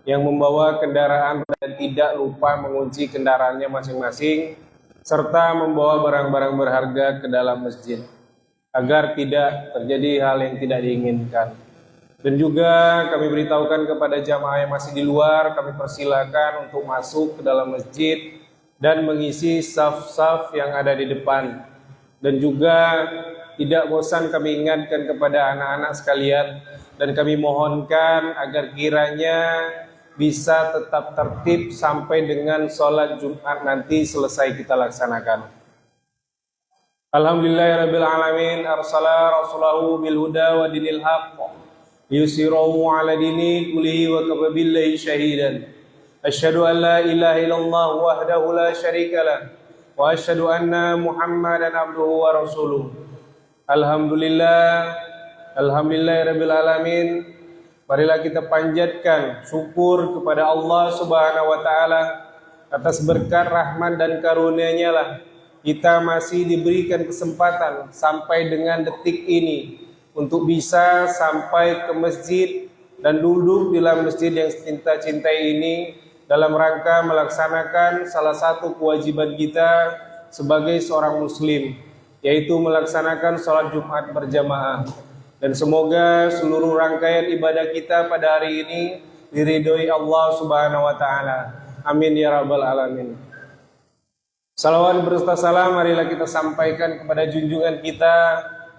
yang membawa kendaraan dan tidak lupa mengunci kendaraannya masing-masing, serta membawa barang-barang berharga ke dalam masjid, agar tidak terjadi hal yang tidak diinginkan. Dan juga kami beritahukan kepada jamaah yang masih di luar, kami persilakan untuk masuk ke dalam masjid dan mengisi saf-saf yang ada di depan. Dan juga tidak bosan kami ingatkan kepada anak-anak sekalian, dan kami mohonkan agar kiranya bisa tetap tertib sampai dengan sholat Jumat nanti selesai kita laksanakan. Alhamdulillahirabbil alamin, arsala rasulahu bil huda wa dinil haqq yusirahu ala dini kullihi wa kafa billahi syahidan. Asyhadu an la ilaha illallah wahdahu la syarikalah wa asyhadu anna Muhammadan abduhu wa rasuluh. Alhamdulillahirabbil alamin. Marilah kita panjatkan syukur kepada Allah Subhanahu wa taala atas berkat rahmat dan karunia-Nya lah kita masih diberikan kesempatan sampai dengan detik ini untuk bisa sampai ke masjid dan duduk di dalam masjid yang cinta-cintai ini dalam rangka melaksanakan salah satu kewajiban kita sebagai seorang muslim, yaitu melaksanakan sholat Jumat berjamaah. Dan semoga seluruh rangkaian ibadah kita pada hari ini diridhoi Allah Subhanahu wa taala. Amin ya rabbal alamin. Salawat berserta salam marilah kita sampaikan kepada junjungan kita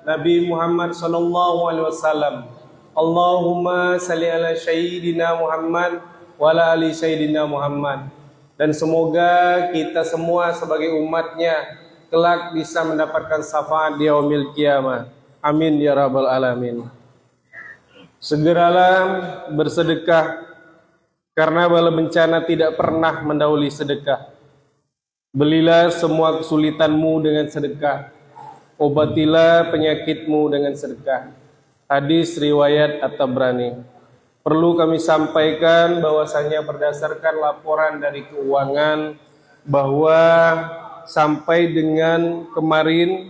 Nabi Muhammad sallallahu alaihi wasallam. Allahumma salli ala sayyidina Muhammad wa ala ali sayyidina Muhammad. Dan semoga kita semua sebagai umatnya kelak bisa mendapatkan syafaat di yaumil qiyamah. Amin ya rabbal alamin. Segeralah bersedekah, karena bala bencana tidak pernah mendahului sedekah. Belilah semua kesulitanmu dengan sedekah, obatilah penyakitmu dengan sedekah. Hadis riwayat At-Tabrani. Perlu kami sampaikan bahwasanya berdasarkan laporan dari keuangan bahwa sampai dengan kemarin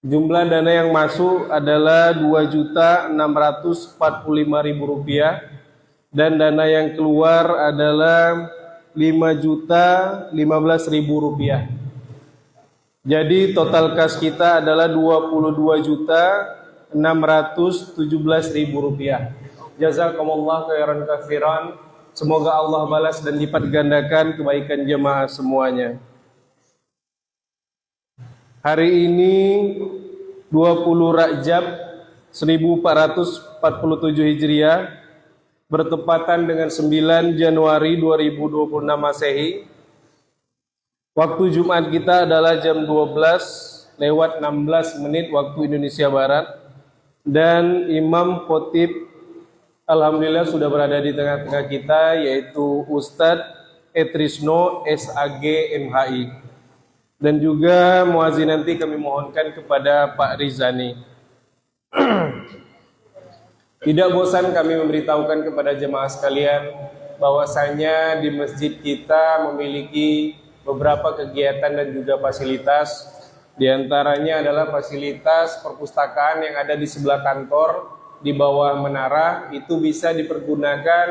jumlah dana yang masuk adalah Rp2.645.000 dan dana yang keluar adalah Rp5.015.000. Jadi total kas kita adalah Rp22.617.000. Jazakumullah khairan katsiran. Semoga Allah balas dan lipat gandakan kebaikan jemaah semuanya. Hari ini 20 Rajab 1447 Hijriah bertepatan dengan 9 Januari 2026 Masehi. Waktu Jumat kita adalah jam 12:16 waktu Indonesia Barat, dan Imam Khotib alhamdulillah sudah berada di tengah-tengah kita, yaitu Ustadz Etrisno SAG MHI. Dan juga muazin nanti kami mohonkan kepada Pak Rizani. Tidak bosan kami memberitahukan kepada jemaah sekalian bahwasanya di masjid kita memiliki beberapa kegiatan dan juga fasilitas. Di antaranya adalah fasilitas perpustakaan yang ada di sebelah kantor di bawah menara. Itu bisa dipergunakan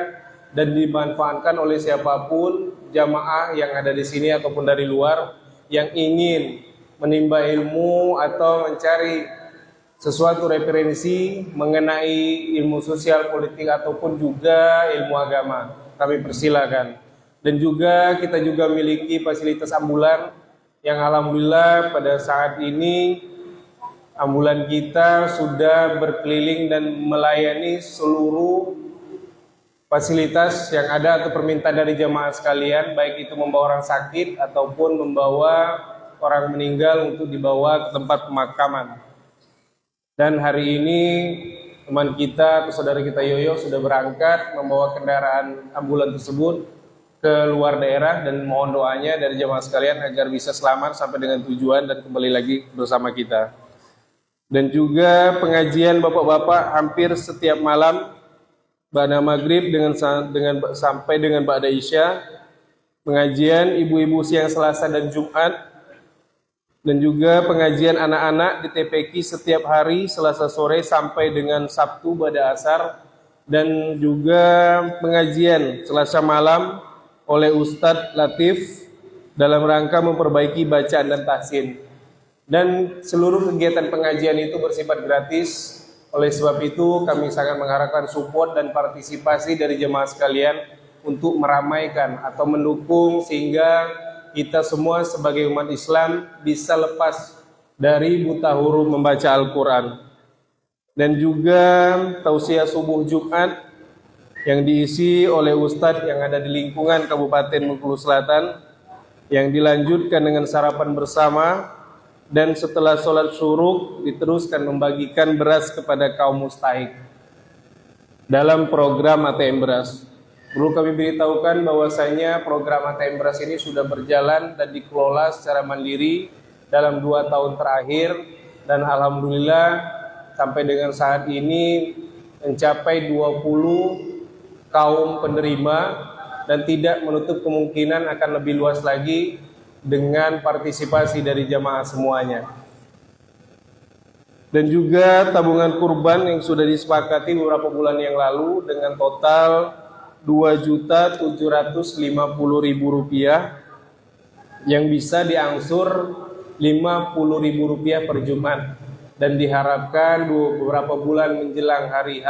dan dimanfaatkan oleh siapapun jamaah yang ada di sini ataupun dari luar yang ingin menimba ilmu atau mencari sesuatu referensi mengenai ilmu sosial, politik ataupun juga ilmu agama. Kami persilakan. Dan juga kita juga memiliki fasilitas ambulan yang alhamdulillah pada saat ini ambulan kita sudah berkeliling dan melayani seluruh fasilitas yang ada atau permintaan dari jamaah sekalian, baik itu membawa orang sakit ataupun membawa orang meninggal untuk dibawa ke tempat pemakaman. Dan hari ini teman kita atau saudara kita Yoyo sudah berangkat membawa kendaraan ambulan tersebut ke luar daerah, dan mohon doanya dari jamaah sekalian agar bisa selamat sampai dengan tujuan dan kembali lagi bersama kita. Dan juga pengajian bapak-bapak hampir setiap malam Ba'da maghrib sampai dengan Ba'da Isya, pengajian ibu-ibu siang Selasa dan Jumat, dan juga pengajian anak-anak di TPQ setiap hari Selasa sore sampai dengan Sabtu Ba'da Asar, dan juga pengajian Selasa malam oleh Ustadz Latif dalam rangka memperbaiki bacaan dan tahsin. Dan seluruh kegiatan pengajian itu bersifat gratis. Oleh sebab itu kami sangat mengharapkan support dan partisipasi dari jemaah sekalian untuk meramaikan atau mendukung sehingga kita semua sebagai umat Islam bisa lepas dari buta huruf membaca Al-Quran. Dan juga tausiah subuh Jumat yang diisi oleh Ustadz yang ada di lingkungan Kabupaten Bengkulu Selatan, yang dilanjutkan dengan sarapan bersama, dan setelah sholat syuruk diteruskan membagikan beras kepada kaum mustahik dalam program ATM Beras. Perlu kami beritahukan bahwasanya program ATM Beras ini sudah berjalan dan dikelola secara mandiri dalam 2 tahun terakhir, dan alhamdulillah sampai dengan saat ini mencapai 20 kaum penerima dan tidak menutup kemungkinan akan lebih luas lagi dengan partisipasi dari jamaah semuanya. Dan juga tabungan kurban yang sudah disepakati beberapa bulan yang lalu dengan total Rp2.750.000 yang bisa diangsur Rp50.000 per Jumat, dan diharapkan beberapa bulan menjelang hari H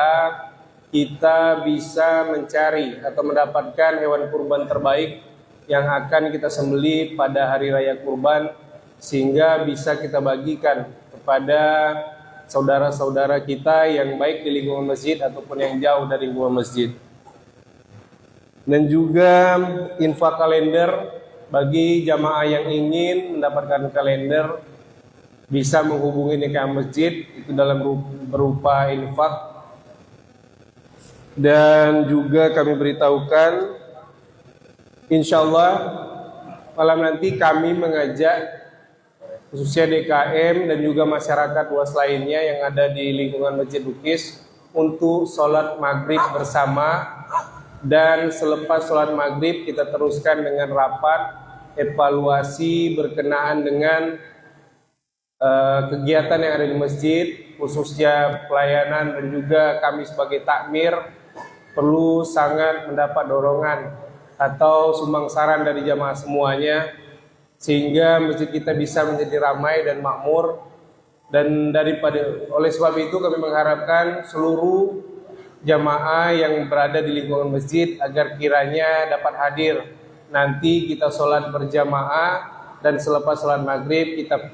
kita bisa mencari atau mendapatkan hewan kurban terbaik yang akan kita sembelih pada hari raya kurban, sehingga bisa kita bagikan kepada saudara-saudara kita yang baik di lingkungan masjid ataupun yang jauh dari lingkungan masjid. Dan juga infak kalender bagi jamaah yang ingin mendapatkan kalender bisa menghubungi nikah masjid itu dalam berupa infak. Dan juga kami beritahukan insyaallah malam nanti kami mengajak khususnya DKM dan juga masyarakat luas lainnya yang ada di lingkungan Masjid Bukis untuk sholat maghrib bersama, dan selepas sholat maghrib kita teruskan dengan rapat evaluasi berkenaan dengan kegiatan yang ada di masjid, khususnya pelayanan, dan juga kami sebagai takmir perlu sangat mendapat dorongan atau sumbang saran dari jamaah semuanya sehingga masjid kita bisa menjadi ramai dan makmur. Dan oleh sebab itu kami mengharapkan seluruh jamaah yang berada di lingkungan masjid agar kiranya dapat hadir nanti kita sholat berjamaah, dan selepas sholat maghrib kita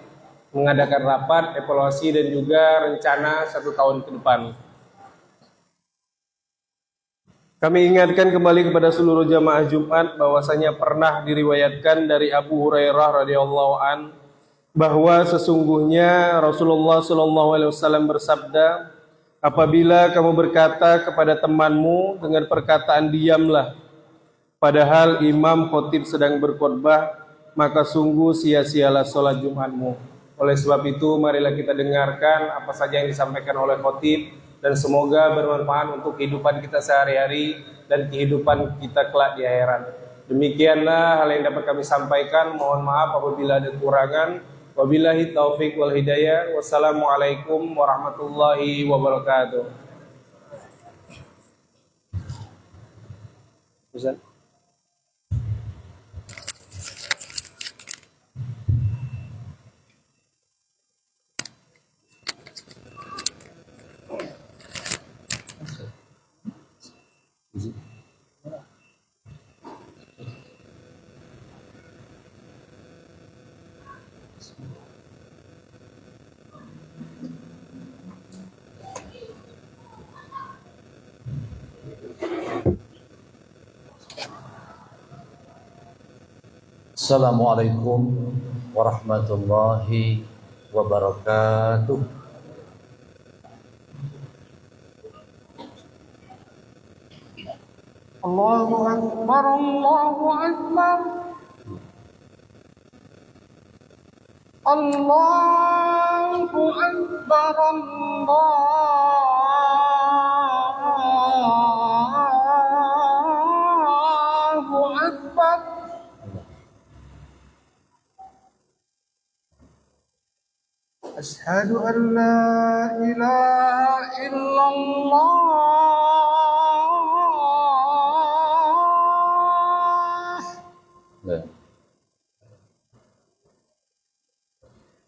mengadakan rapat evaluasi dan juga rencana 1 tahun ke depan. Kami ingatkan kembali kepada seluruh jamaah Jumat bahwasanya pernah diriwayatkan dari Abu Hurairah radhiyallahu an bahwa sesungguhnya Rasulullah SAW bersabda, apabila kamu berkata kepada temanmu dengan perkataan diamlah, padahal imam khotib sedang berkhutbah, maka sungguh sia-sialah sholat Jumatmu. Oleh sebab itu marilah kita dengarkan apa saja yang disampaikan oleh khotib, dan semoga bermanfaat untuk kehidupan kita sehari-hari dan kehidupan kita kelak di akhirat. Demikianlah hal yang dapat kami sampaikan. Mohon maaf apabila ada kekurangan. Wabillahi taufik wal hidayah. Wassalamualaikum warahmatullahi wabarakatuh. Ustaz. Assalamualaikum warahmatullahi wabarakatuh. Allahu Akbar, Allahu Akbar. Allahu Akbar, Allahu Akbar. Asyhadu an la ilaha illallah. Ya.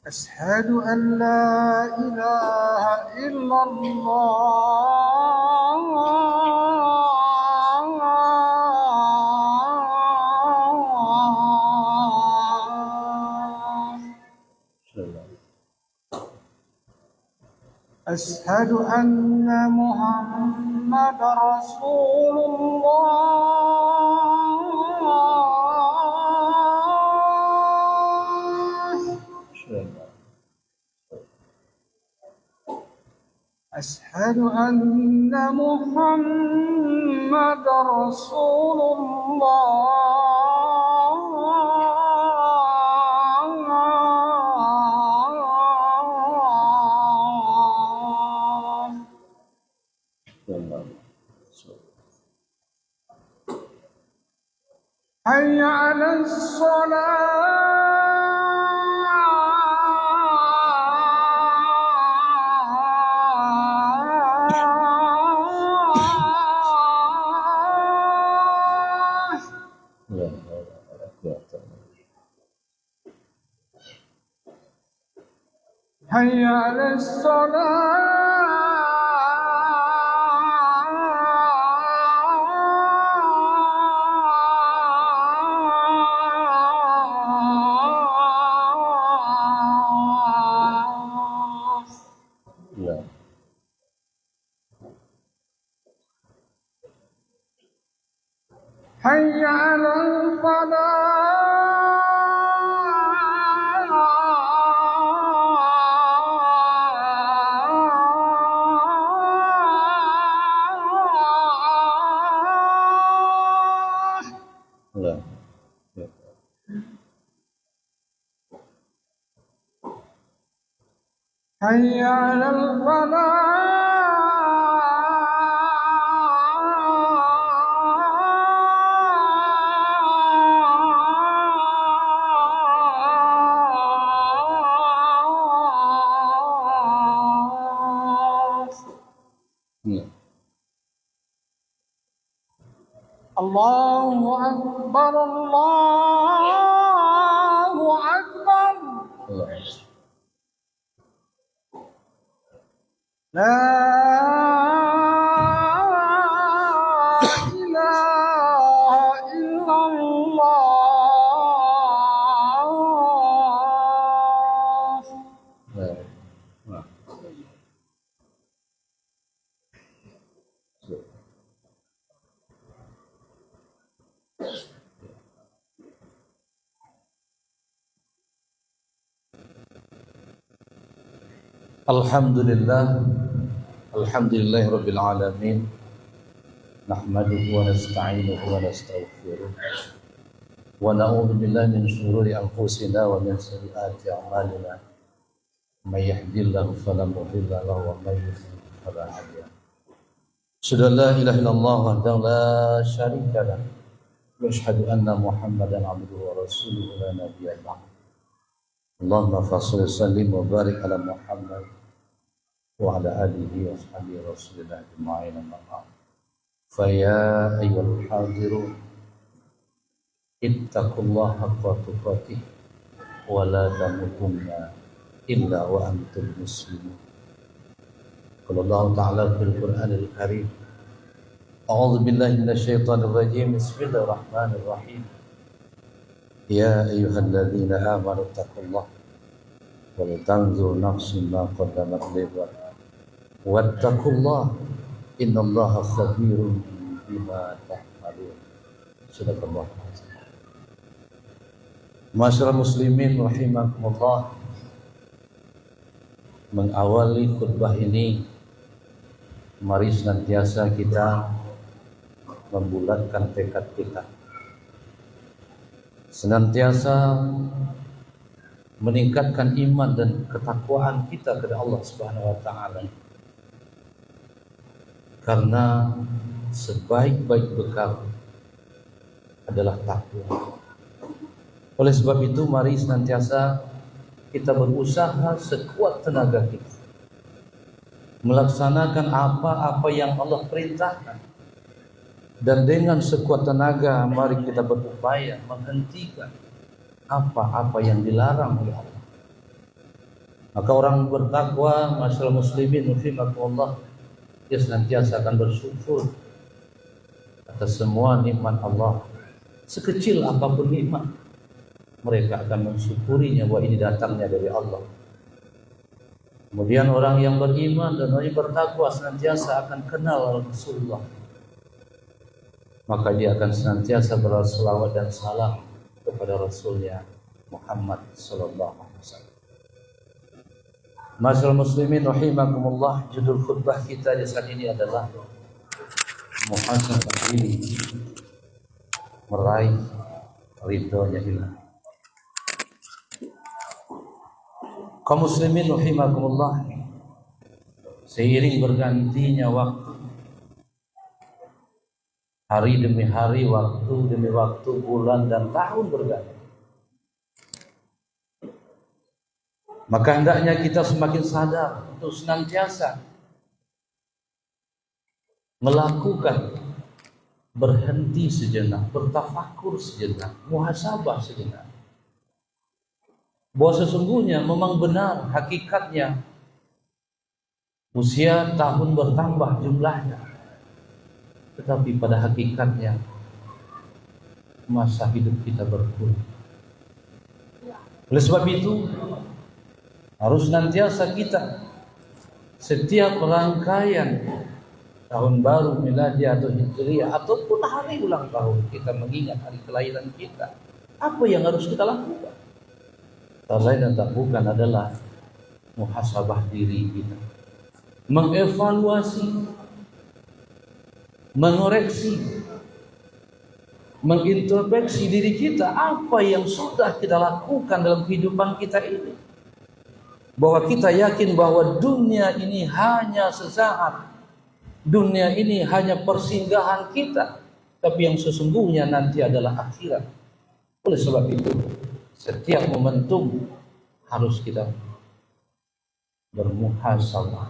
أشهد أن لا إله إلا الله أشهد أن محمد رسول الله أشهد أن محمد رسول الله حي على الصلاة حي على الصلاة حي على الفلاح حي على الفلاح الله أكبر الله أكبر لا إله إلا الله Alhamdulillahirabbil alamin. Nahmaduhu wa nasta'inuhu wa nastaghfiruh. Wa na'udzu billahi min shururi anfusina wa min sayyiati a'malina. May yahdihillahu fala mudilla lahu wa may yudlil fala hadiya lahu. Asyhadu an la ilaha illallah wahdahu la syarika lahu wa asyhadu anna Muhammadan 'abduhu wa rasuluhu la nabiyya ba'd. Allahumma fasholli sallim wa barik ala Muhammad wa ala alihi wa sahbihi rasulillah ajma'in amma ba'd. Fa ya ayyuhal hadirun ittaqullaha haqqa tuqatih wa la tamutunna illa wa antum muslimun. Qala Allah ta'ala fil Qur'anil Karim. A'udzu billahi minasy syaithanir rajim. Bismillahirrahmanirrahim. Ya ayyuhalladzina amanu taqullaha wal tanzur nafsun ma qaddamat lighad wattaqullaha innallaha khabirun bima ta'malun. Sadaqallahu azim. Masyarakat muslimin rahimakumullah, mengawali khutbah ini mari senantiasa kita membulatkan tekad kita, senantiasa meningkatkan iman dan ketakwaan kita kepada Allah Subhanahu wa taala. Karena sebaik-baik bekal adalah takwa. Oleh sebab itu mari senantiasa kita berusaha sekuat tenaga kita melaksanakan apa-apa yang Allah perintahkan Dan dengan sekuat tenaga mari kita berupaya menghentikan apa-apa yang dilarang oleh Allah. Maka orang bertakwa, masyaallah muslimin rahimakumullah, dia senantiasa akan bersyukur atas semua nikmat Allah. Sekecil apapun nikmat, mereka akan mensyukurinya bahwa ini datangnya dari Allah. Kemudian orang yang beriman dan orang yang bertakwa senantiasa akan kenal Rasulullah. Maka dia akan senantiasa berselawat dan salam kepada Rasulnya Muhammad sallallahu alaihi wasallam. Masyaallah muslimin rahimakumullah, judul khutbah kita di saat ini adalah muhasabah diri meraih ridhonya ilah. Kaum muslimin rahimakumullah, seiring bergantinya waktu, hari demi hari, waktu demi waktu, bulan dan tahun berganti, maka hendaknya kita semakin sadar untuk senantiasa melakukan berhenti sejenak, bertafakur sejenak, muhasabah sejenak, bahwa sesungguhnya memang benar hakikatnya usia tahun bertambah jumlahnya, tetapi pada hakikatnya masa hidup kita berkurang. Oleh sebab itu harus senantiasa kita setiap rangkaian tahun baru miladi atau hijriah ataupun hari ulang tahun kita mengingat hari kelahiran kita, apa yang harus kita lakukan? Tak lain dan tak bukan adalah muhasabah diri kita, mengevaluasi, mengoreksi, mengintrospeksi diri kita, apa yang sudah kita lakukan dalam kehidupan kita ini, bahwa kita yakin bahwa dunia ini hanya sesaat, dunia ini hanya persinggahan kita, tapi yang sesungguhnya nanti adalah akhirat. Oleh sebab itu setiap momentum harus kita bermuhasabah,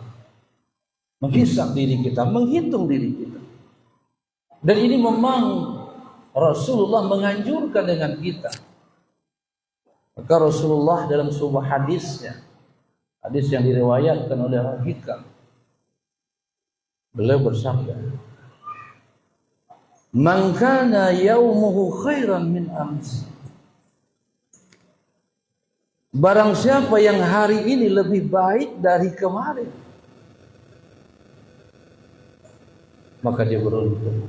menghisab diri kita, menghitung diri kita. Dan ini memang Rasulullah menganjurkan dengan kita. Maka Rasulullah dalam sebuah hadisnya, hadis yang diriwayatkan oleh Hikam, beliau bersabda, "Man kana yaumuhu khairan min amsi." Barang siapa yang hari ini lebih baik dari kemarin, maka dia beruntung.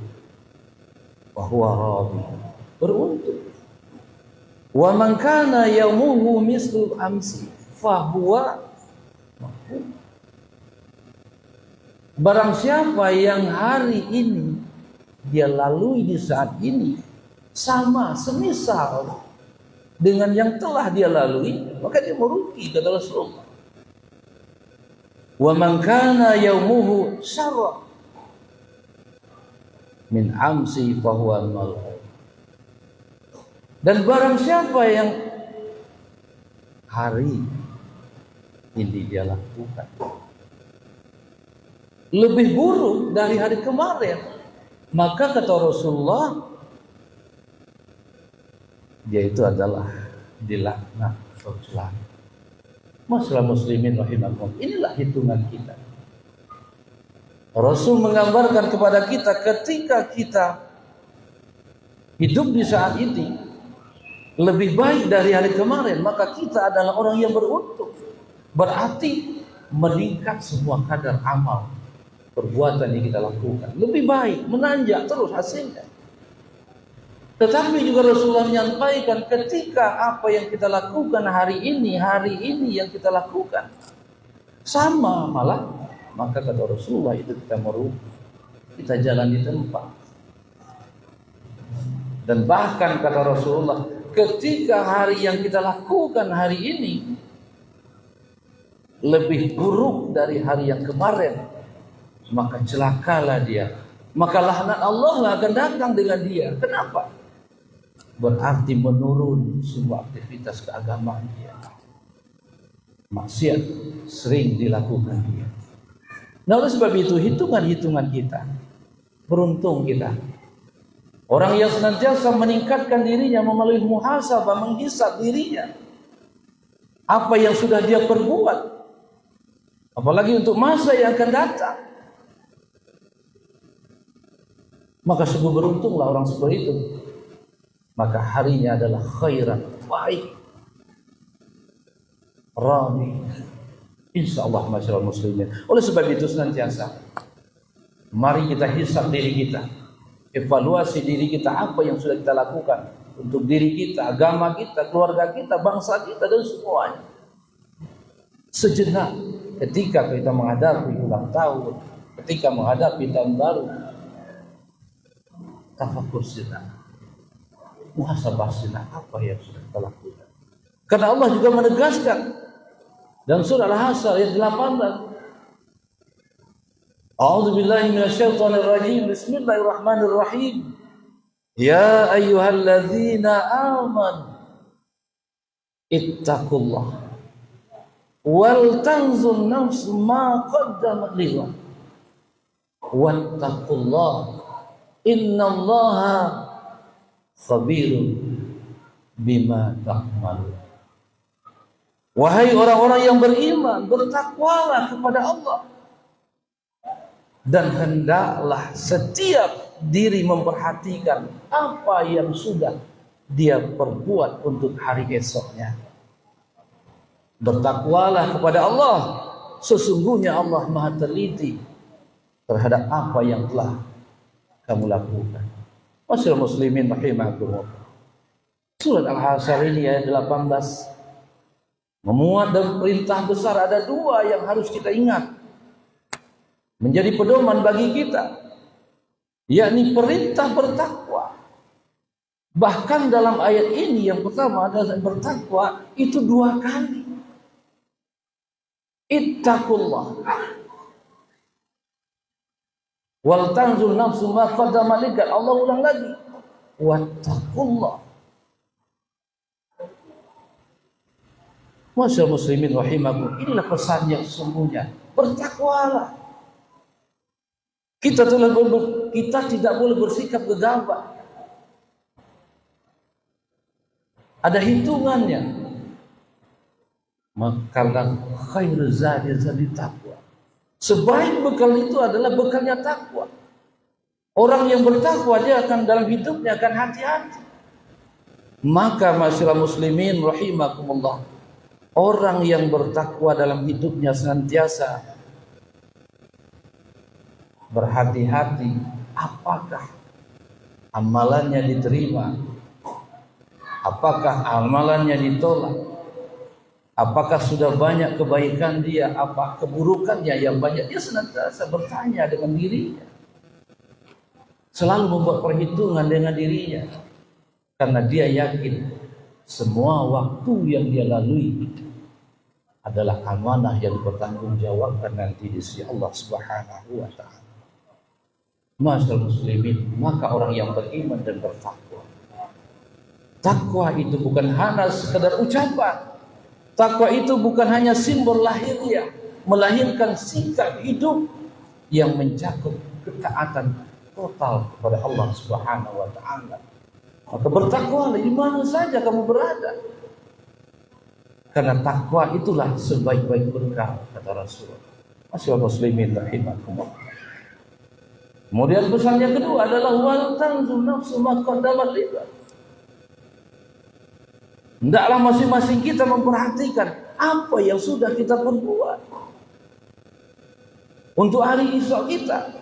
Bahwa rabi, beruntung. Wa man kana yaumuhu mislu amsi fahuwa mahfuz. Barang siapa yang hari ini dia lalui di saat ini sama semisal dengan yang telah dia lalui, maka dia merugi, kata Rasulullah. Wa man kana yaumuhu syarra min amsi fahuwa mal'un. Dan barang siapa yang hari ini dia lakukan lebih buruk dari hari kemarin, maka kata Rasulullah, dia itu adalah dilaknat atau celaka. Masalah muslimin rahimakumullah, inilah hitungan kita. Rasul menggambarkan kepada kita ketika kita hidup di saat ini lebih baik dari hari kemarin, maka kita adalah orang yang beruntung. Berarti meningkat semua kadar amal perbuatan yang kita lakukan, lebih baik, menanjak terus hasilnya. Tetapi juga Rasulullah menyampaikan ketika apa yang kita lakukan hari ini yang kita lakukan sama malah, maka kata Rasulullah itu kita merugi, kita jalan di tempat. Dan bahkan kata Rasulullah, ketika hari yang kita lakukan hari ini lebih buruk dari hari yang kemarin, maka celakalah dia, maka laknat Allah akan datang dengan dia. Kenapa? Berarti menurun semua aktivitas keagamaan dia, maksiat sering dilakukan dia. Nah, oleh sebab itu hitungan-hitungan kita, beruntung kita Orang yang senantiasa meningkatkan dirinya melalui muhasabah, menghisab dirinya. Apa yang sudah dia perbuat. Apalagi untuk masa yang akan datang. Maka sungguh beruntunglah orang seperti itu. Maka harinya adalah khairan, baik, rami. InsyaAllah masyarakat muslimin. Oleh sebab itu senantiasa mari kita hisab diri kita, evaluasi diri kita, apa yang sudah kita lakukan untuk diri kita, agama kita, keluarga kita, bangsa kita, dan semuanya. Sejenak ketika kita menghadapi ulang tahun, ketika menghadapi tahun baru, tafakur sejenak, muhasabah sejenak, apa yang sudah kita lakukan. Karena Allah juga menegaskan dan surah Al-Hasyr ayat 18. A'udzu billahi minasyaitonir rajim. Bismillahirrahmanirrahim. Ya ayyuhalladzina amanu ittaqullah wal tanzur nafsum ma qaddamat lighad wattaqullah innallaha khabirun bima ta'malun. Wahai orang-orang yang beriman, bertakwalah kepada Allah. Dan hendaklah setiap diri memperhatikan apa yang sudah dia perbuat untuk hari esoknya. Bertakwalah kepada Allah. Sesungguhnya Allah Maha teliti terhadap apa yang telah kamu lakukan. Masyaallah muslimin rahimakumullah. Surat Al-Hasyr ini ayat 18 memuat dan perintah besar. Ada dua yang harus kita ingat menjadi pedoman bagi kita, yakni perintah bertakwa. Bahkan dalam ayat ini yang pertama adalah bertakwa itu 2 kali. Ittaqullah wal tanzur nafsu ma qaddamat lighad. Allah ulang lagi, wattaqullah. Masyaallah muslimin rahimakumullah, inilah pesan yang sesungguhnya. Bertakwalah. Kita tidak boleh bersikap gegabah. Ada hitungannya. Maka khairu zadi takwa. Sebaik bekal itu adalah bekalnya takwa. Orang yang bertakwa dia akan dalam hidupnya akan hati-hati. Maka masyaallah muslimin rahimakumullah, orang yang bertakwa dalam hidupnya senantiasa berhati-hati apakah amalannya diterima, apakah amalannya ditolak, apakah sudah banyak kebaikan dia, apa keburukannya yang banyak. Dia senantiasa bertanya dengan dirinya, selalu membuat perhitungan dengan dirinya, karena dia yakin semua waktu yang dia lalui adalah amanah yang dipertanggungjawabkan nanti di sisi Allah Subhanahu wa taala. Masyaallah muslimin, maka orang yang beriman dan bertakwa, takwa itu bukan hanya sekedar ucapan. Takwa itu bukan hanya simbol lahiriah, melahirkan sikap hidup yang mencakup ketaatan total kepada Allah Subhanahu wa taala. Maka bertakwalah di mana saja kamu berada. Karena takwa itulah sebaik-baik berkah, kata Rasulullah. Masyaallah muslimin rahimakumullah. Kemudian pesan yang kedua adalah wal tanzur nafsu ma qaddamat lighad. Hendaklah masing-masing kita memperhatikan apa yang sudah kita perbuat untuk hari esok kita.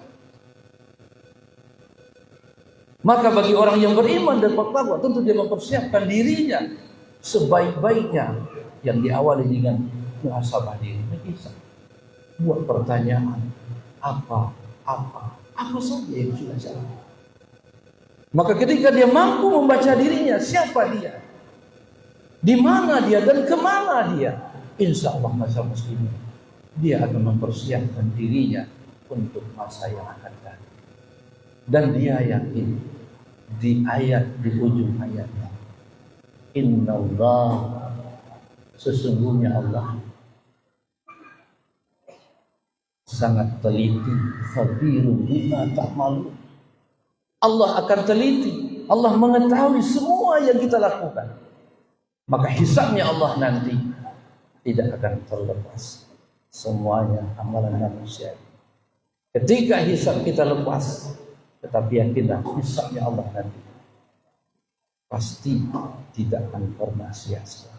Maka bagi orang yang beriman dan bertakwa, tentu dia mempersiapkan dirinya sebaik-baiknya, yang diawali dengan muhasabah diri, menghisab. Buat pertanyaan, apa saja yang sudah salah. Maka ketika dia mampu membaca dirinya, siapa dia, di mana dia dan kemana dia, insya Allah masa muslimin, dia akan mempersiapkan dirinya untuk masa yang akan datang. Dan dia yakin di ujung ayatnya, Innallah, sesungguhnya Allah sangat teliti, khabirun bima ta'malun, Allah akan teliti. Allah mengetahui semua yang kita lakukan. Maka hisabnya Allah nanti tidak akan terlepas. Semuanya amalan manusia. Ketika hisab kita lepas, tetapi yakinlah hisabnya Allah nanti pasti tidak akan pernah sia-sia.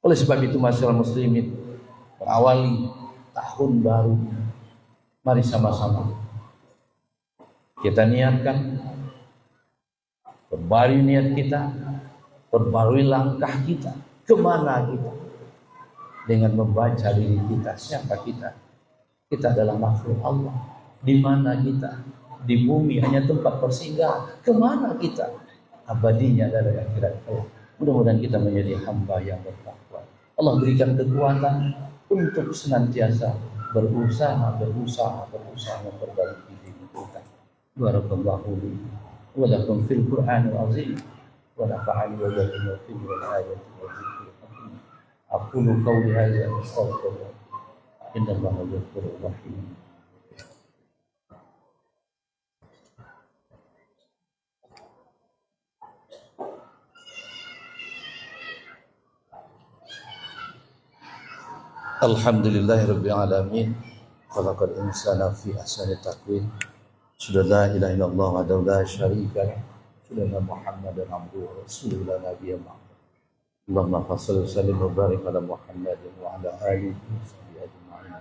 Oleh sebab itu masyarakat muslimin, mengawali tahun baru, mari sama-sama kita niatkan, perbarui niat kita, perbarui langkah kita, kemana kita, dengan membaca diri kita, siapa kita. Kita adalah makhluk Allah. Di mana kita? Di bumi hanya tempat persinggahan. Kemana kita? Abadinya adalah akhirat kelak. Mudah-mudahan kita menjadi hamba yang bertakwa. Allah berikan kekuatan untuk senantiasa berusaha memperbaiki diri kita. Barakallahu li wa lakum fil Qur'anil azim wa nafa'ani wa iyyakum fil ayati wa dzikril hakim. Aqulu qawli hadza wa astaghfirullah. Innallaha ghafurur rahim. Alhamdulillahirabbil alamin. Khalaqal insana fi ahsani taqwim. Sudah la ilaha illallah wa la syarika lah. Sudah Muhammadan abduhu wa rasuluhu la nabiyya ba'd. Allahumma shalli wa sallim wa barik ala Muhammadin wa ala alihi wa sahbihi ajma'in.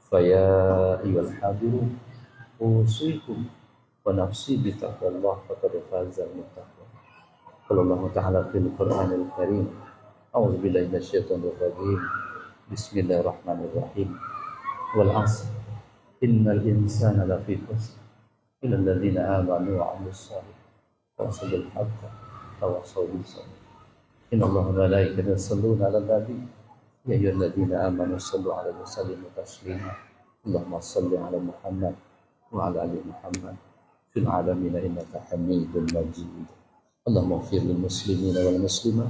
Fa ya ayyuhal hadirun usikum wa nafsi bi taqwallah faqad faza al-muttaqun. Qala Allah ta'ala fil Qur'anil Karim. A'udzu billahi minasyaitonir rajim. Bismillahirrahmanirrahim. Wal 'asr innal insana lafi khusr illa alladziina aamanu wa 'amilus shalihaati wa tawassaw bil haqqi wa tawassaw bis sabr. Innallaha wa malaikatahu yusholluna 'alan nabi ya ayyuhalladziina aamanu shallu 'alaihi wa sallimu taslima. Allahumma shalli 'ala Muhammad wa 'ala ali Muhammad fil 'alamin innaka Hamidum Majid. Allahumma ighfir lil muslimina wal muslimat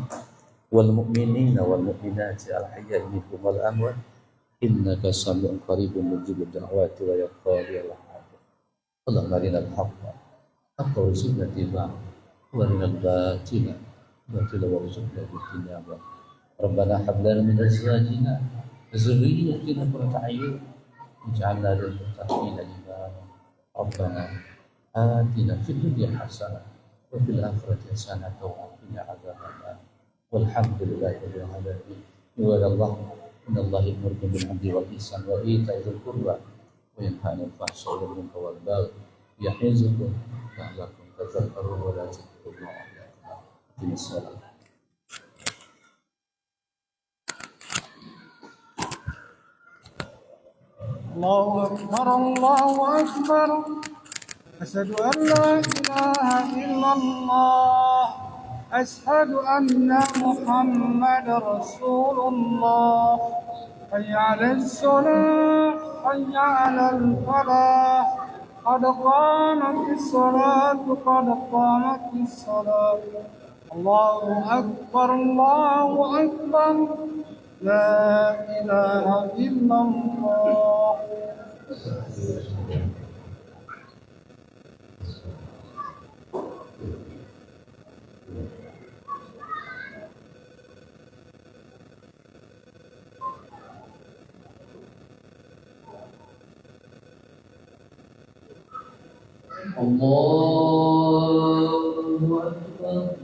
wal mu'minina wal mu'minati al hayya'i minhum wal amwat innaka sami'un qaribun mujibud da'wati wa ya qadiyal hajat. Allahumma arinal haqqa haqqa warzuqna ittiba'ahu wa arinal batila batila warzuqna ijtinaba. Rabbana hab lana min azwajina wa dhurriyyatina qurrata a'yun waj'alna lil muttaqina imama. Rabbana atina fid dunya hasanah wa fil akhirati hasanah wa qina adzabannar. Walhamdulillahi rabbil alamin. Wa Allah inna Allah ya'muru bil 'adli wal ihsan wa ita'i dzil qurba wa yanha 'anil fahsya'i wal munkari wal baghi ya'izukum la'allakum tadhakkarun wa la tadhkurun. Allahu Akbar, Allahu Akbar. Asyhadu an la ilaha illallah. أشهد أن محمد رسول الله. حي على الصلاة حي على الفلاح قد قامت الصلاة قد قامت الصلاة. الله أكبر الله أكبر لا إله إلا الله. Allahu Akbar.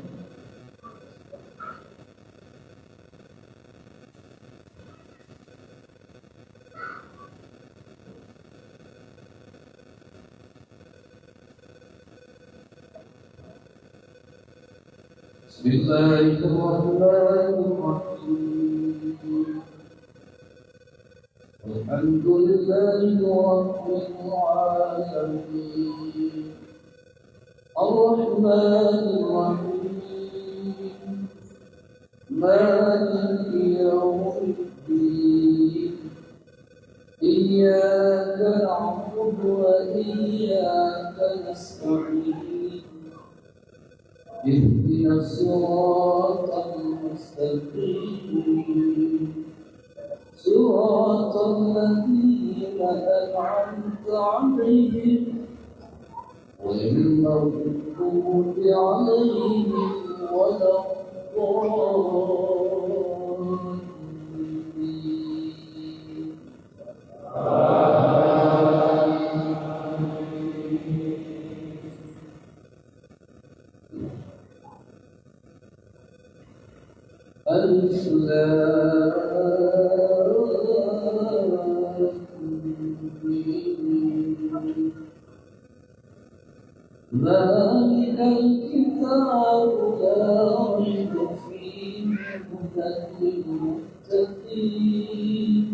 Bismillahirrahmanirrahim. Alhamdulillahi rabbil alamin. Ar-Rahmanir Rahim. Maliki yawmiddin. Iyyaka na'budu wa iyyaka nasta'in. اهدنا الصراط المستقيم صراط الذين أنعمت عليهم غير المغضوب عليهم ولا الضالين. ألف ذلك الكتاب لا ريب فيه هدى للمتقين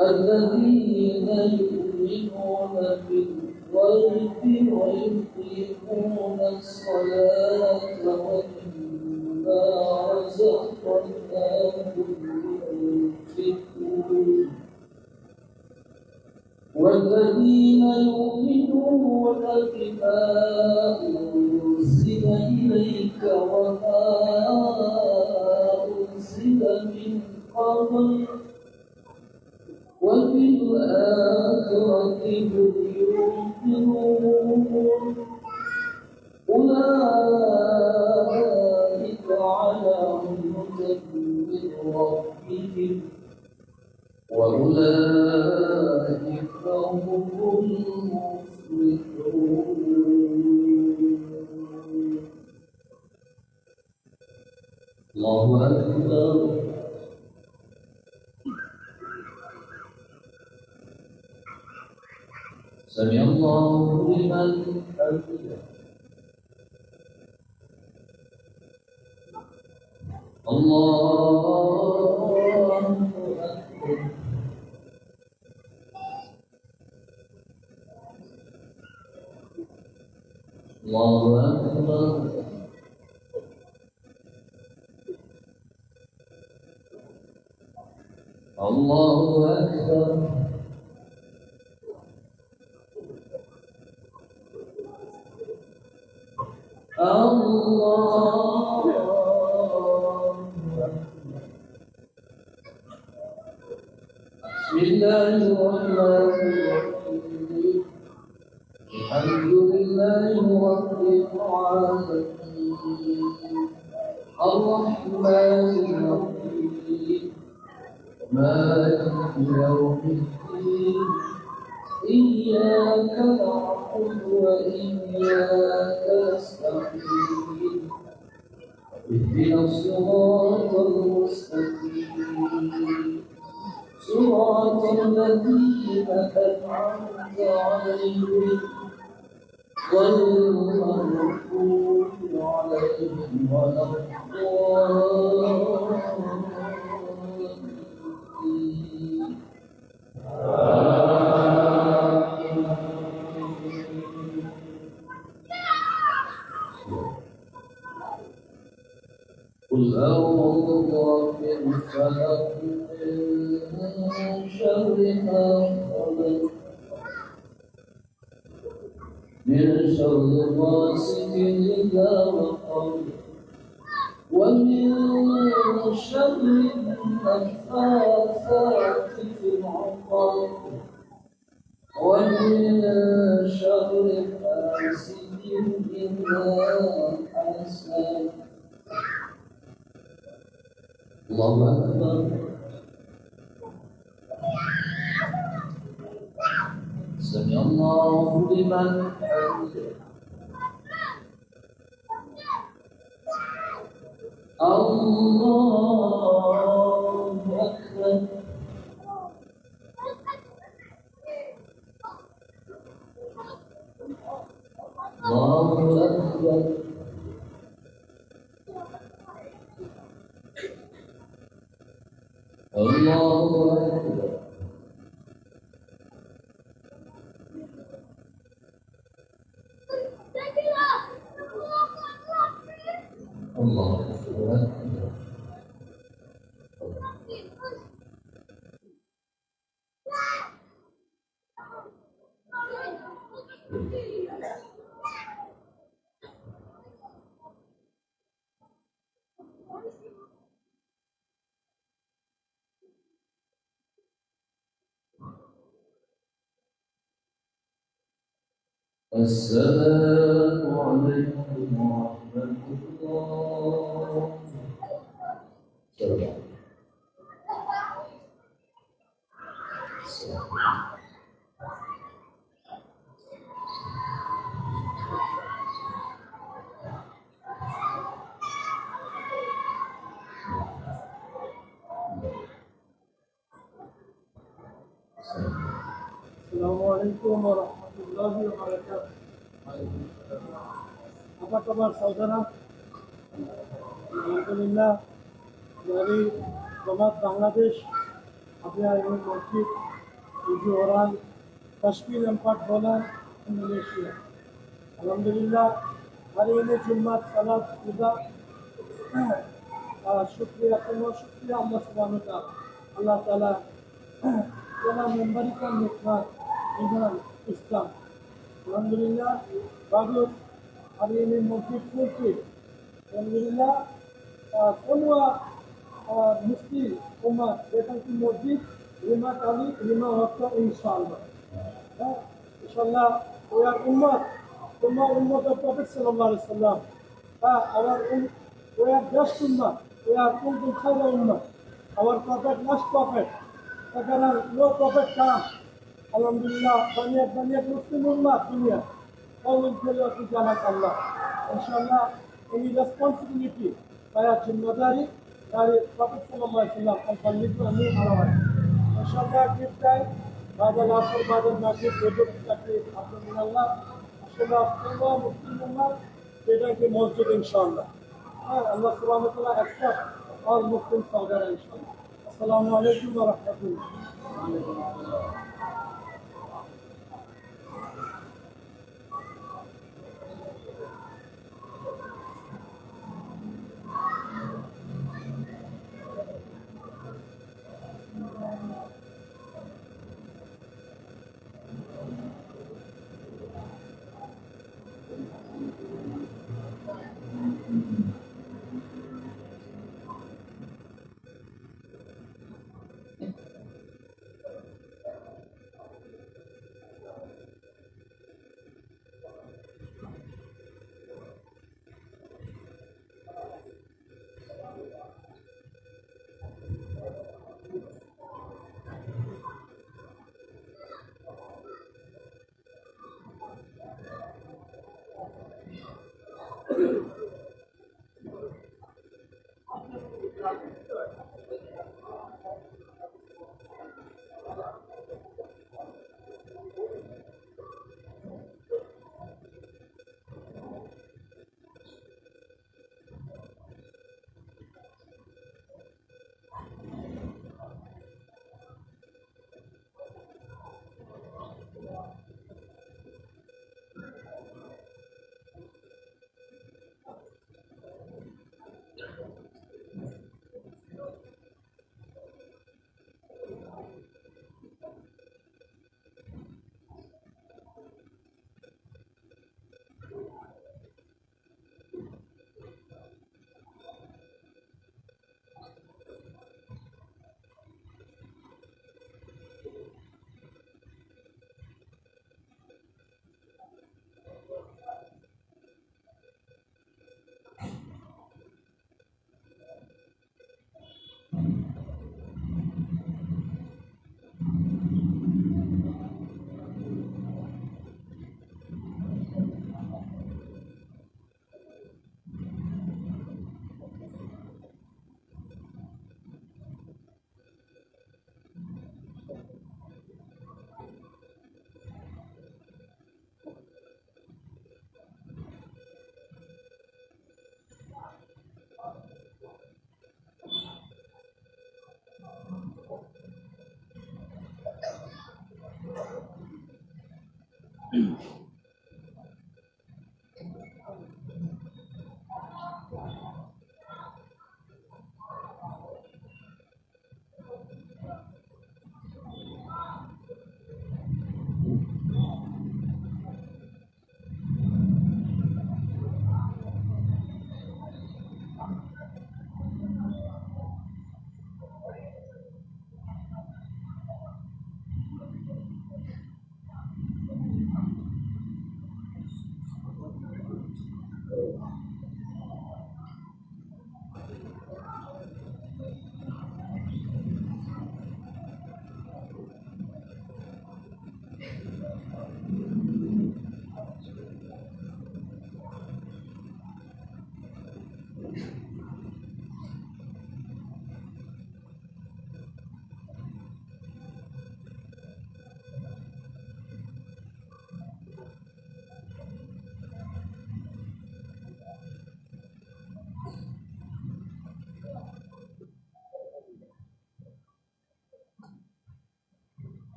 الذين يؤمنون بالغيب ويقيمون الصلاة ومما رزقناهم ينفقون والذين يؤمنون بما أنزل إليك وما أنزل من قبل وبالآخرة هم يوقنون أولئك على هدى من ربهم وأولئك هم المفلحون. الله أكبر. سمع الله لمن حمده. الله أكبر. الله أكبر. الله أكبر. الله بسم الله الرحمن الرحيم الحمد لله رب العالمين الرحمن الرحيم مالك يوم الدين إياك نعبد وإياك نستعين اهدنا الصراط المستقيم صراط الذين أنعمت عليهم غير المغضوب عليهم ولا الضالين. قل أعوذ برب الفلق من شر ما خلق من شر غاسق إذا وقب ومن شر النفاثات في العقد ومن شر حاسد إذا حسد. الله أكبر. سمع الله لمن حمده. الله أكبر. الله أكبر. الله أكبر. الله أكبر. السلام عليكم ورحمة الله. Assalamualaikum warahmatullahi wabarakatuh. Apa kabar saudara? Alhamdulillah dari Jemaat Bangladesh Abia ini Masjid 7 orang Tashkil 4 bulan Indonesia. Alhamdulillah hari ini Jumat salat juga syukriya semua syukriya Allah Subhanahu wa taala. Allah taala telah memberikan nikmat iman Islam. Alhamdulillah bagus hari ini masjid full. Alhamdulillah semua muslim umat datang ke masjid 5 kali 5 waktu insyaallah. Insyaallah we are umat of Prophet sallallahu alaihi wasallam. We are just ummah. We are kuntum khayra ummah. Our prophet last prophet. Sekarang no prophet come. Alhamdulillah banyak muslim ummah dunia. All will follow to jalan Allah. Inshallah ini responsibility saya jimmedari dari Prophet sallallahu alaihi wasallam al-Khalid amin alawat. Inshallah kita pada asar pada maghrib duduk takbir alhamdulillah. Inshallah semua muslim ummah datang ke masjid inshallah. Allah subhanahu wa ta'ala accept all Muslim saudara inshallah. Assalamualaikum warahmatullahi wabarakatuh.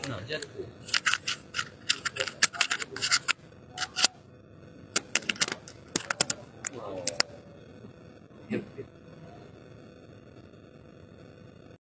Nah, jatuh.